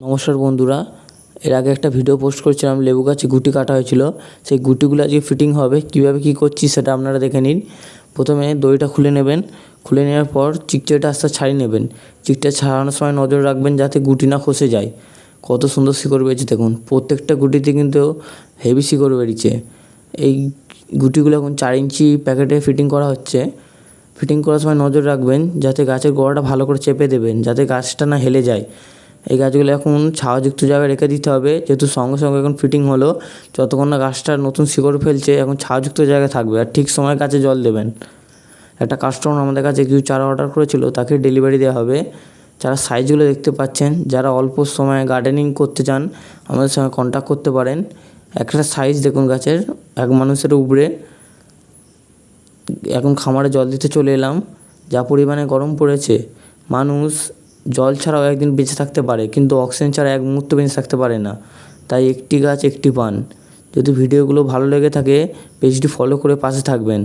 নমস্কার বন্ধুরা, এর আগে একটা ভিডিও পোস্ট করেছিলাম লেবু গাছে গুটি কাটা হয়েছিল। সেই গুটিগুলো আজকে ফিটিং হবে, কীভাবে কী করছি সেটা আপনারা দেখে নিন। প্রথমে দড়িটা খুলে নেবেন, খুলে নেওয়ার পর চিকচাটা আস্তে ছাড়িয়ে নেবেন। চিকটা ছাড়ানোর সময় নজর রাখবেন যাতে গুটি না খসে যায়। কত সুন্দর শিকড় বেরিয়েছে দেখুন, প্রত্যেকটা গুটিতে কিন্তু হেভি শিকড় বেরিয়েছে। এই গুটিগুলো এখন 4 ইঞ্চি প্যাকেটে ফিটিং করা হচ্ছে। ফিটিং করার সময় নজর রাখবেন যাতে গাছের গোড়াটা ভালো করে চেপে দেবেন, যাতে গাছটা না হেলে যায়। এই গাছগুলো এখন ছায়াযুক্ত জায়গায় রেখে দিতে হবে, যেহেতু সঙ্গে সঙ্গে এখন ফিটিং হলো। যতক্ষণ না গাছটা নতুন শিকড় ফেলছে এখন ছায়াযুক্ত জায়গায় থাকবে, আর ঠিক সময় গাছে জল দেবেন। একটা কাস্টমার আমাদের কাছে কিছু চারা অর্ডার করেছিল, তাকে ডেলিভারি দেওয়া হবে। চারা সাইজগুলো দেখতে পাচ্ছেন, যারা অল্প সময়ে গার্ডেনিং করতে চান আমাদের সঙ্গে কন্ট্যাক্ট করতে পারেন। একটা সাইজ দেখুন গাছের, এক মানুষের উপরে। এখন খামারে জল দিতে চলে এলাম। যা পরিমাণে গরম পড়েছে, মানুষ জল ছাড়াও একদিন বেঁচে থাকতে পারে, কিন্তু অক্সিজেন ছাড়া এক মুহূর্ত বেঁচে থাকতে পারে না। তাই একটি গাছ একটি পান। যদি ভিডিওগুলো ভালো লেগে থাকে পেজটি ফলো করে পাশে থাকবেন।